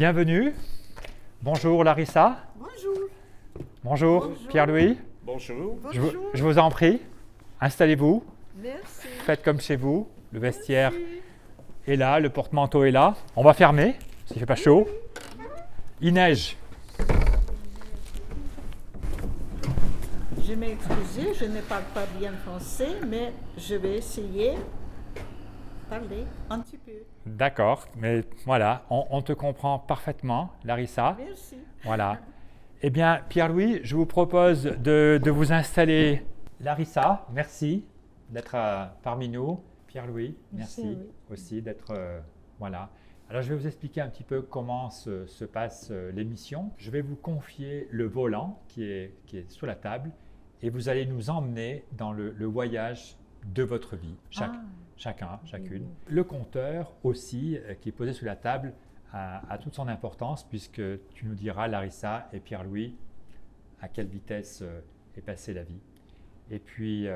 Bienvenue. Bonjour Larissa. Bonjour. Bonjour, Bonjour. Pierre-Louis. Bonjour. Je vous en prie, installez-vous. Merci. Faites comme chez vous. Le vestiaire Merci. est là, le porte-manteau est là. On va fermer, s'il ne fait pas chaud. Il neige. Je m'excuse, je ne parle pas bien français, mais je vais essayer de parler un petit peu. D'accord, mais voilà, on te comprend parfaitement, Larissa. Merci. Voilà. Eh bien, Pierre-Louis, je vous propose de vous installer. Larissa, merci d'être parmi nous. Pierre-Louis, merci Merci, oui. aussi d'être. Voilà. Alors, je vais vous expliquer un petit peu comment se passe l'émission. Je vais vous confier le volant qui est sur la table et vous allez nous emmener dans le voyage de votre vie, chacune. Le compteur aussi, qui est posé sur la table, a toute son importance puisque tu nous diras, Larissa et Pierre-Louis, à quelle vitesse est passée la vie. Et puis,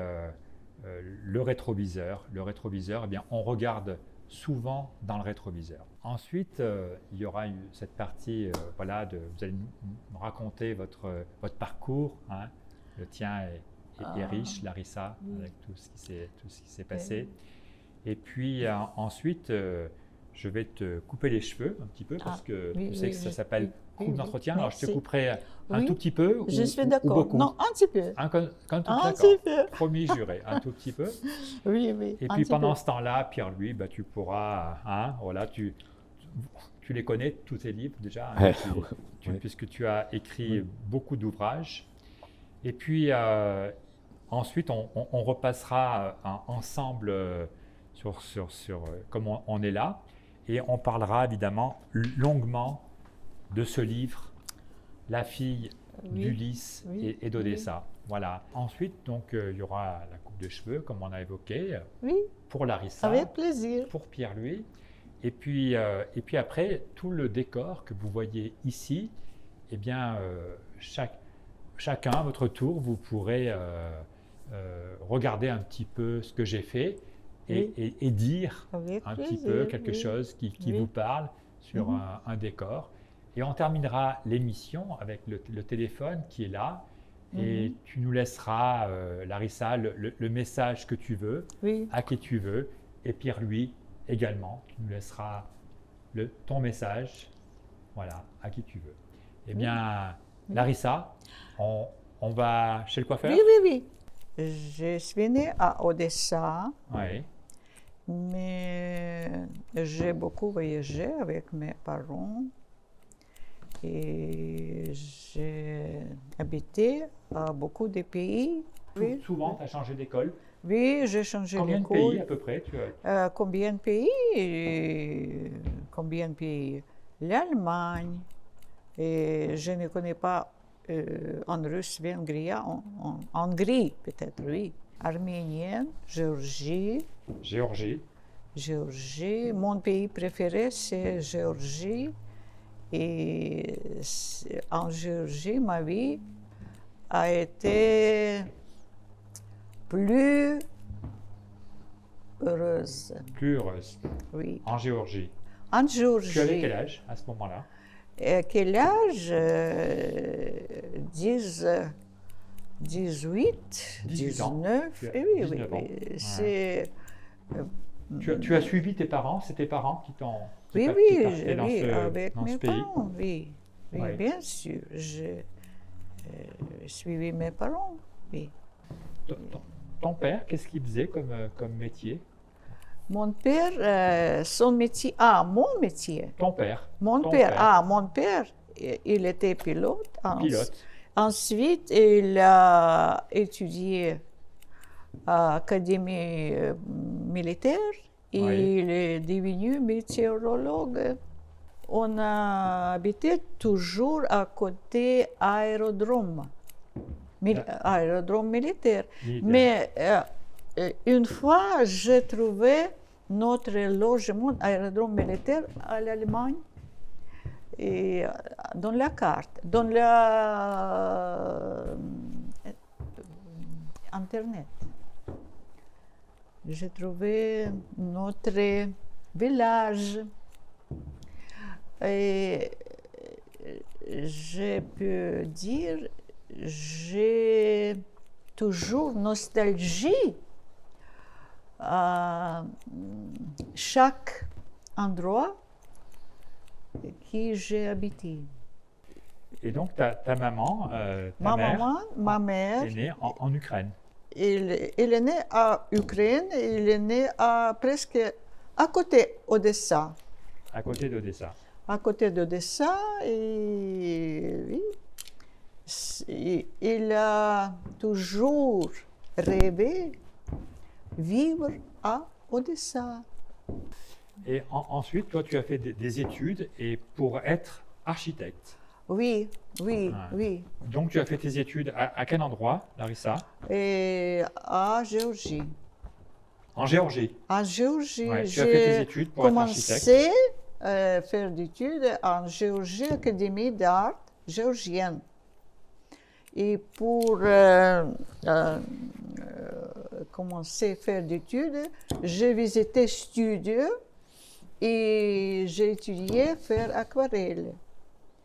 le rétroviseur, eh bien, on regarde souvent dans le rétroviseur. Ensuite, il y aura cette partie, voilà, vous allez nous raconter votre parcours. Hein. Le tien est riche, Larissa, avec tout ce qui s'est passé. Et puis ensuite, je vais te couper les cheveux un petit peu parce que tu sais que ça s'appelle coupe d'entretien. Alors, je te couperai un tout petit peu Je suis ou d'accord. beaucoup. Non, un petit peu. Un petit peu. Promis, juré, un tout petit peu. Oui, oui. Et un puis petit pendant peu. ce temps-là, Pierre-Louis, bah, tu pourras, hein, voilà, tu les connais, tous tes livres déjà, hein, puisque tu as écrit beaucoup d'ouvrages. Et puis ensuite, on repassera ensemble sur comment on est là, et on parlera évidemment longuement de ce livre, La fille d'Ulysse et d'Odessa. Voilà. Ensuite, donc, il y aura la coupe de cheveux, comme on a évoqué, pour Larissa, Avec plaisir. pour Pierre-Louis. Et puis après, tout le décor que vous voyez ici, eh bien, chacun à votre tour, vous pourrez regarder un petit peu ce que j'ai fait et dire Avec un plaisir, petit peu quelque chose qui vous parle sur un décor. Et on terminera l'émission avec le téléphone qui est là. Et tu nous laisseras, Larissa, le message que tu veux, à qui tu veux. Et Pierre-Louis également, tu nous laisseras ton message, voilà, à qui tu veux. Eh bien, Larissa, on va chez le coiffeur? Oui. Je suis née à Odessa, Oui. mais j'ai beaucoup voyagé avec mes parents et j'ai habité à beaucoup de pays. Souvent, tu as changé d'école. Oui, j'ai changé Combien de l'école. pays à peu près Combien de pays? Combien de pays? L'Allemagne. Et je ne connais pas en russe, en Hongrie peut-être, oui. Arménienne, Géorgie. Mon pays préféré, c'est Géorgie. Et en Géorgie, ma vie a été plus heureuse. Plus heureuse. Oui. En Géorgie. En Géorgie. Tu avais quel âge à ce moment-là? Quel âge? 18, 18 ans. 19. Tu as Oui. 19 ans. C'est, Tu as suivi tes parents? C'est tes parents qui t'ont oui, partaient avec dans mes ce pays? parents, oui, bien sûr. J'ai suivi mes parents, oui. Ton père, qu'est-ce qu'il faisait comme métier? Mon père, son métier, mon métier. Ton père. Mon père, il était pilote. Pilote. Ensuite, il a étudié à l'Académie militaire. Il est devenu météorologue. On a habité toujours à côté aérodrome militaire. Mais une fois, j'ai trouvé notre logement aérodrome militaire à l'Allemagne. Et dans la carte, dans Internet. J'ai trouvé notre village Et je peux dire, j'ai toujours nostalgie à chaque endroit qui j'ai habité. Et donc, ta maman, Ma maman, ma mère, est née en Ukraine. il est né à Ukraine, il est né presque à côté d'Odessa. À côté d'Odessa. À côté d'Odessa, et oui, il a toujours rêvé vivre à Odessa. Et ensuite, toi, tu as fait des études et pour être architecte. Oui, oui, Ouais. oui. Donc, tu as fait tes études à quel endroit, Larissa? Et à Géorgie. En Géorgie. En Géorgie, Ouais, tu as fait tes j'ai études pour être architecte. commencé à faire des études en Géorgie, Académie d'art géorgienne. Et pour commencer à faire des études, j'ai visité studio et j'ai étudié faire aquarelle.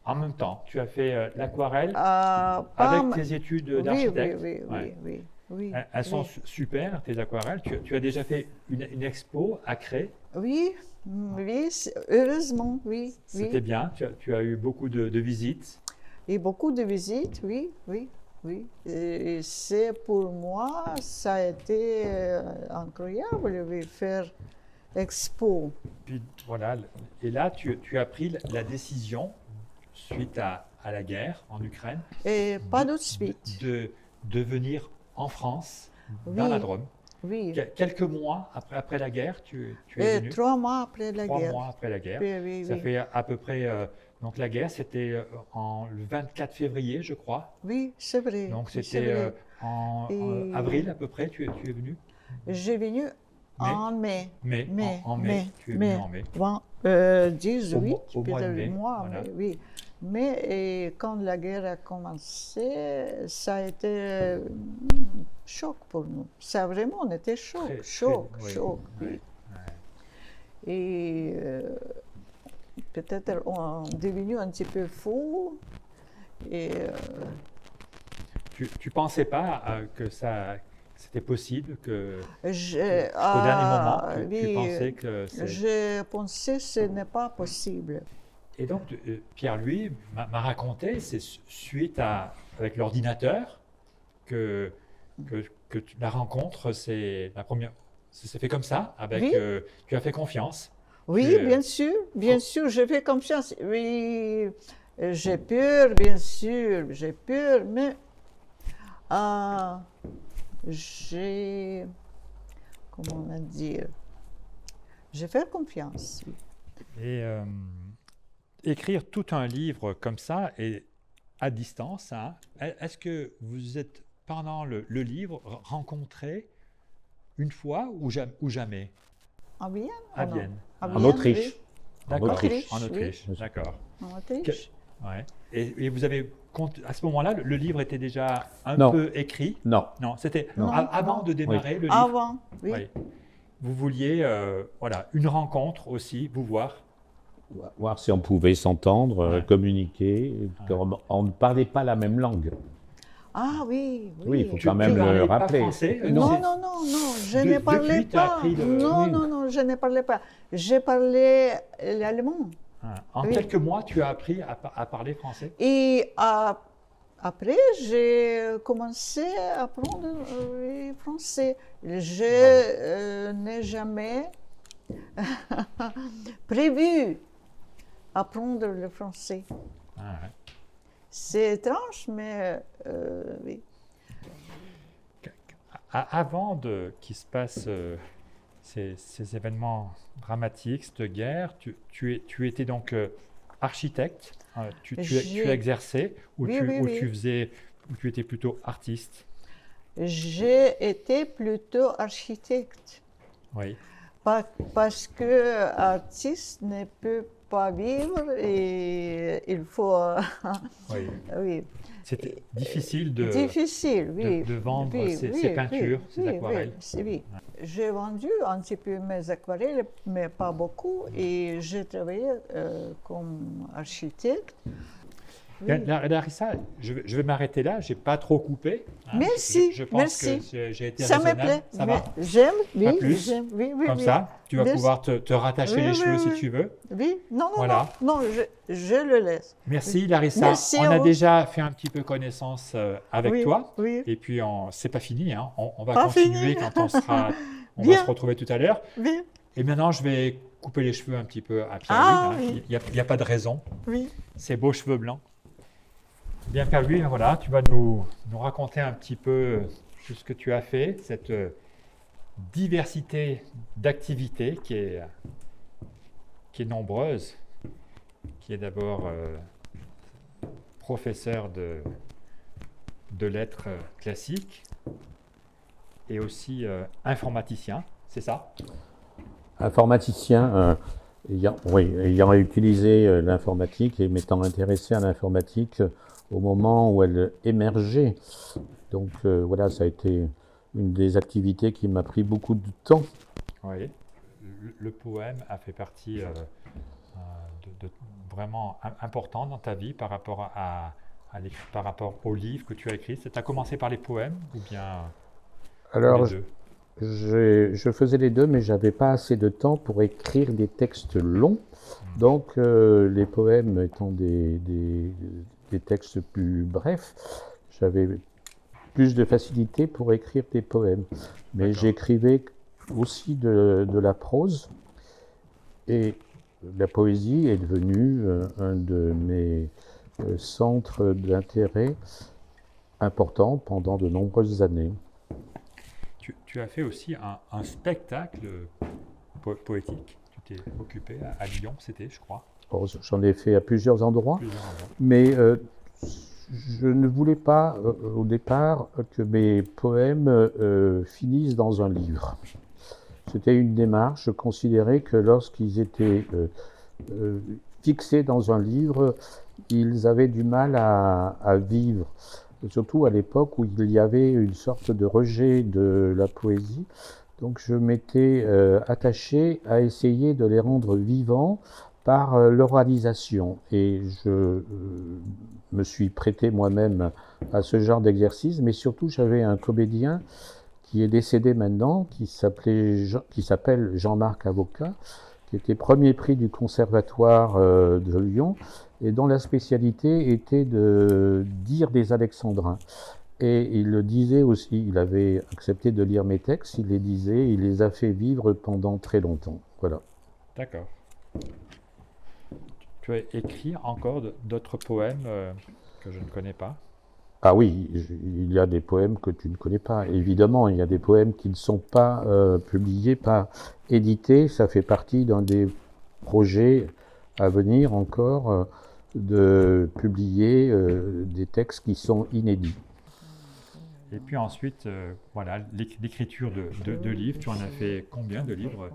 En même temps, tu as fait l'aquarelle Pas avec ma- tes études Oui, d'architecte. oui, oui, Ouais. oui, oui, oui, Elles sont oui. super, tes aquarelles. Tu as déjà fait une expo à Cré. Oui, oui, heureusement, oui, C'était oui. bien. Tu as eu beaucoup de visites. Et beaucoup de visites, oui, oui, oui. Et c'est pour moi, ça a été incroyable de faire expo. Puis voilà. Et là, tu as pris la décision, suite à la guerre en Ukraine, Et pas de suite. de venir en France, dans Oui. la Drôme. Oui. Quelques mois après la guerre, tu es Et venu. 3 mois après la 3 guerre. mois après la guerre. Oui, oui, Ça oui. fait à peu près. Donc la guerre, c'était le 24 février, je crois. Oui, c'est vrai. Donc c'est c'était vrai. en Et- avril à peu près, tu es venu. J'ai venu en mai. Mai, en mai, tu es venu en mai. 18, Au mois de peut-être mai, mois, voilà. mais oui. Mais et quand la guerre a commencé, ça a été choc pour nous. Ça vraiment, on était choc, Très, choc, oui, choc. oui, Oui. ouais. Et peut-être on est devenu un petit peu fou. Et Tu pensais pas que c'était possible que je, au dernier moment, tu oui, pensais que c'est. je pensais que ce n'est pas possible. Et donc, Pierre-Louis m'a raconté, c'est suite avec l'ordinateur que la rencontre, c'est la première. Ça s'est fait comme ça, avec. Oui. Tu as fait confiance. Oui, Tu es- bien sûr, je fais confiance. Oui, j'ai peur, bien sûr, j'ai peur, mais j'ai, comment on va dire, j'ai fait confiance. Oui. Et écrire tout un livre comme ça et à distance, hein, est-ce que vous êtes pendant le livre rencontrés une fois ou jamais? À Vienne? À ou non? Vienne. À En Vienne, Autriche. D'accord. Autriche, En oui. Autriche, d'accord. oui. En Autriche. Ouais. Et vous avez à ce moment-là, le livre était déjà un Non. peu écrit. Non. Non, c'était Non. avant de démarrer le livre. Avant, oui. Oui. Vous vouliez, voilà, une rencontre aussi, vous voir. Voir si on pouvait s'entendre, Ouais. communiquer. On ne parlait pas la même langue. Ah oui, oui. Oui, il faut Tu quand même parlais le pas rappeler. français, Non, c'est- non, non, non, je De- ne parlais depuis, t'as pas. appris le- Non, oui. non, non, je ne parlais pas. J'ai parlé l'allemand. Ah, en Oui. quelques mois, tu as appris à parler français. Et après, j'ai commencé à apprendre le français. Je n'ai jamais prévu apprendre le français. Ah, ouais. C'est étrange, mais oui. Avant qu'il se passe ces événements dramatiques, cette guerre, tu étais donc architecte, tu J'ai- exerçais ou Oui, oui, oui. ou tu étais plutôt artiste. J'ai été plutôt architecte. Oui. Parce que artiste ne peut pas vivre et il faut. Oui. Oui. C'était difficile de, Difficile, oui. de vendre Oui, ces oui, peintures, oui, ces oui, aquarelles. oui. J'ai vendu un petit peu mes aquarelles, mais pas beaucoup, et j'ai travaillé comme architecte. Oui. Larissa, je vais m'arrêter là, je n'ai pas trop coupé. Hein. Merci, je pense merci. que j'ai été Ça me raisonnable. plaît. Ça va? J'aime, Pas oui, plus. j'aime, oui, oui. Comme oui. ça, tu vas Merci. pouvoir te rattacher Oui, les oui, cheveux si oui. tu veux. Oui, non, Voilà. non, je le laisse. Merci Larissa. Merci on à a vous. déjà fait un petit peu connaissance avec Oui, toi. oui. Et puis, c'est pas fini. Hein. On va Pas continuer fini. quand on sera. On va Bien. se retrouver tout à l'heure. Oui, Et maintenant, je vais couper les cheveux un petit peu à Pierre-Louis. Ah, hein. oui. Il n'y a pas de raison. oui. Ces beaux cheveux blancs. Bien, Pierre-Louis, voilà, tu vas nous raconter un petit peu tout ce que tu as fait, cette diversité d'activités qui est nombreuse, qui est d'abord professeur de lettres classiques et aussi informaticien, c'est ça? Informaticien, ayant utilisé l'informatique et m'étant intéressé à l'informatique au moment où elle émergeait. Donc voilà, ça a été une des activités qui m'a pris beaucoup de temps. Oui. Le poème a fait partie de vraiment important dans ta vie par rapport par rapport au livre que tu as écrit. Tu as commencé par les poèmes ou bien Alors, les deux? je faisais les deux, mais j'avais pas assez de temps pour écrire des textes longs. Donc, les poèmes étant des textes plus brefs, j'avais plus de facilité pour écrire des poèmes. Mais D'accord. j'écrivais aussi de la prose, et la poésie est devenue un de mes centres d'intérêt importants pendant de nombreuses années. Tu as fait aussi un spectacle poétique. Tu t'es occupé à Lyon, c'était, je crois. J'en ai fait à plusieurs endroits, Plusieurs endroits. mais je ne voulais pas au départ que mes poèmes finissent dans un livre. C'était une démarche. Je considérais que lorsqu'ils étaient fixés dans un livre, ils avaient du mal à vivre. Surtout à l'époque où il y avait une sorte de rejet de la poésie. Donc je m'étais attaché à essayer de les rendre vivants par l'oralisation. Et je me suis prêté moi-même à ce genre d'exercice, mais surtout j'avais un comédien qui est décédé maintenant, qui s'appelle Jean-Marc Avocat, qui était premier prix du Conservatoire de Lyon, et dont la spécialité était de dire des alexandrins. Et il le disait aussi, il avait accepté de lire mes textes, il les disait, il les a fait vivre pendant très longtemps. Voilà. D'accord. Tu as écrit encore d'autres poèmes que je ne connais pas? Ah oui, il y a des poèmes que tu ne connais pas. Évidemment, il y a des poèmes qui ne sont pas publiés, pas édités. Ça fait partie d'un des projets à venir encore de publier des textes qui sont inédits. Et puis ensuite, voilà, l'écriture de livres. Tu en as fait combien de livres,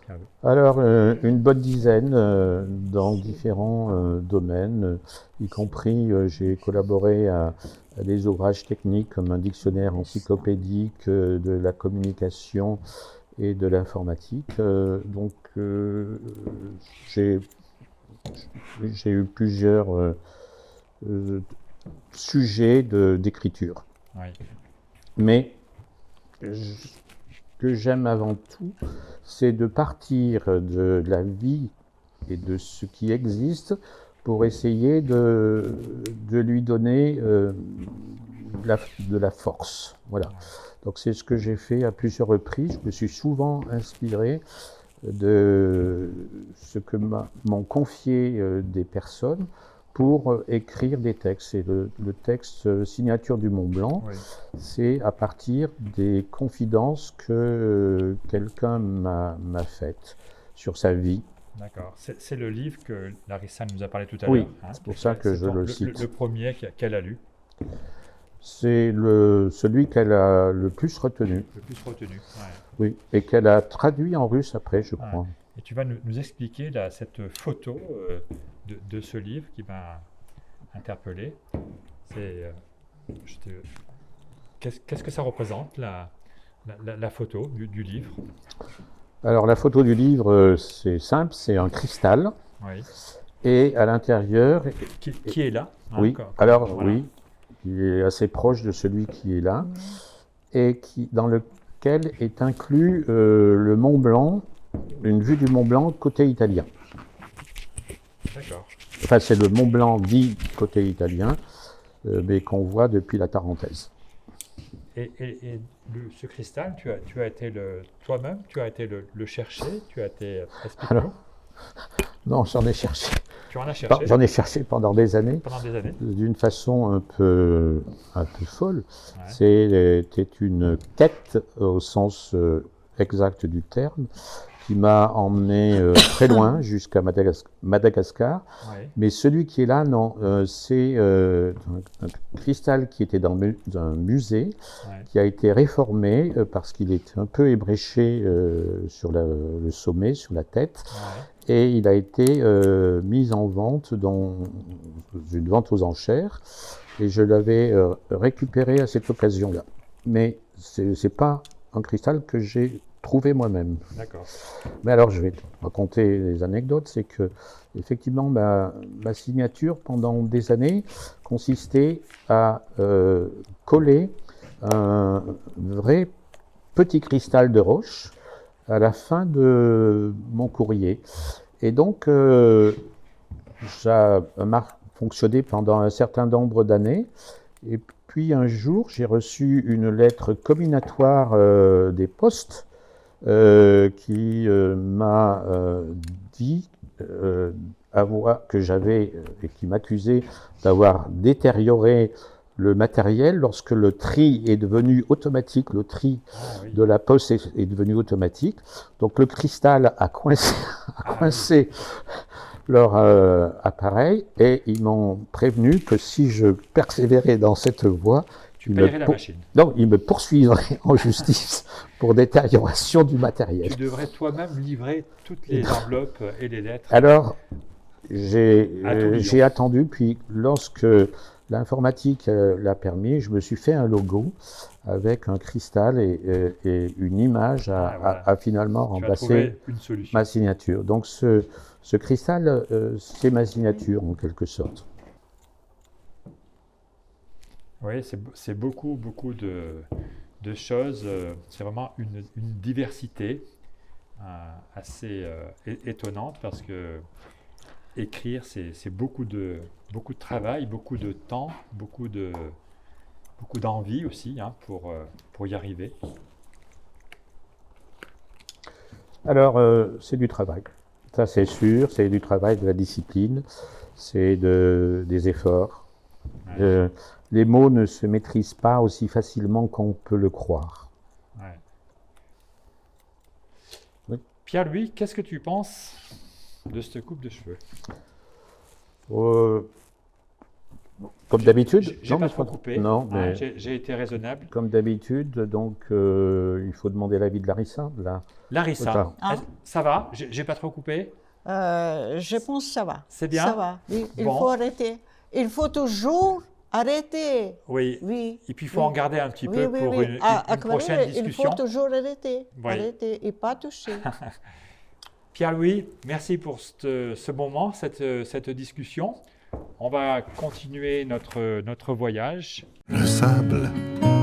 Pierre-Louis? Alors, une bonne dizaine dans différents domaines, y compris j'ai collaboré à des ouvrages techniques comme un dictionnaire encyclopédique de la communication et de l'informatique. Donc, j'ai eu plusieurs sujets d'écriture. Oui. Mais ce que j'aime avant tout, c'est de partir de la vie et de ce qui existe pour essayer de lui donner de la force. Voilà. Donc c'est ce que j'ai fait à plusieurs reprises. Je me suis souvent inspiré de ce que m'ont confié des personnes pour écrire des textes. Et le texte Signature du Mont Blanc, Oui. c'est à partir des confidences que quelqu'un m'a faites sur sa vie. D'accord. C'est le livre que Larissa nous a parlé tout à Oui, l'heure. c'est pour ça que je le cite. Le premier qu'elle a lu. C'est celui qu'elle a le plus retenu. Le plus retenu. Ouais. Oui, et qu'elle a traduit en russe après, je crois. et tu vas nous expliquer là, cette photo de ce livre qui m'a interpellé. Qu'est-ce que ça représente, la photo du livre? Alors la photo du livre, c'est simple, c'est un cristal. Oui. Et à l'intérieur... Qui est là? Hein, oui, voilà. oui, il est assez proche de celui qui est là, et dans lequel est inclus le Mont Blanc, une vue du Mont Blanc côté italien. D'accord. Enfin, c'est le Mont Blanc dit côté italien, mais qu'on voit depuis la Tarentaise. Et ce cristal, tu as été toi-même, tu as été le chercher, tu as été expliqué. Non, j'en ai cherché. Tu en as cherché? J'en ai cherché pendant des années. Pendant des années. D'une façon un peu folle. Ouais. C'était une quête au sens exact du terme qui m'a emmené très loin jusqu'à Madagascar. Ouais. Mais celui qui est là, non, c'est un cristal qui était dans un musée, qui a été réformé parce qu'il était un peu ébréché sur le sommet, sur la tête. Et il a été mis en vente dans une vente aux enchères. Et je l'avais récupéré à cette occasion-là. Mais ce n'est pas un cristal que j'ai trouvé moi-même. D'accord. Mais alors, je vais te raconter les anecdotes. C'est que, effectivement, ma signature, pendant des années, consistait à coller un vrai petit cristal de roche à la fin de mon courrier. Et donc, ça a fonctionné pendant un certain nombre d'années. Et puis un jour, j'ai reçu une lettre combinatoire des postes qui m'a dit que j'avais, et qui m'accusait d'avoir détérioré le matériel lorsque le tri est devenu automatique, le tri de la poste est devenu automatique. Donc le cristal a coincé leur appareil et ils m'ont prévenu que si je persévérais dans cette voie, non, ils me poursuivraient en justice pour détérioration du matériel. Tu devrais toi-même livrer toutes les enveloppes et les lettres. Alors, j'ai attendu, puis lorsque l'informatique l'a permis, je me suis fait un logo avec un cristal et une image a finalement remplacé ma signature. Donc ce cristal, c'est ma signature en quelque sorte. Oui, c'est beaucoup de choses. C'est vraiment une diversité assez étonnante parce que écrire, c'est beaucoup de travail, beaucoup de temps, beaucoup d'envie aussi pour y arriver. Alors, c'est du travail. Ça, c'est sûr. C'est du travail, de la discipline. C'est des efforts. Ouais. Les mots ne se maîtrisent pas aussi facilement qu'on peut le croire. Ouais. Oui. Pierre-Louis, qu'est-ce que tu penses de cette coupe de cheveux? Comme d'habitude. J'ai pas trop coupé. Non, mais j'ai été raisonnable. Comme d'habitude, donc il faut demander l'avis de Larissa. Larissa, ça va? J'ai pas trop coupé? Je pense que ça va. C'est bien? Ça va. Il faut arrêter. Il faut toujours arrêter. Oui. Et puis il faut en garder un petit peu pour une prochaine discussion. Il faut toujours arrêter. Arrêter et pas toucher. Pierre-Louis, merci pour ce moment, cette discussion. On va continuer notre voyage. Le sable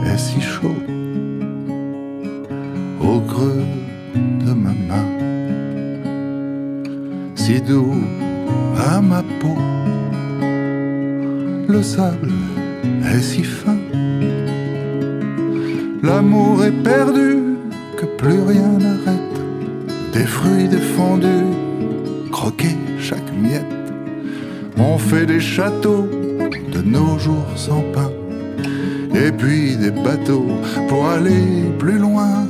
est si chaud au creux de ma main, si doux à ma peau. Le sable est si fin, l'amour est perdu, que plus rien n'arrête. Des fruits défendus, croquer chaque miette. On fait des châteaux de nos jours sans pain, et puis des bateaux pour aller plus loin.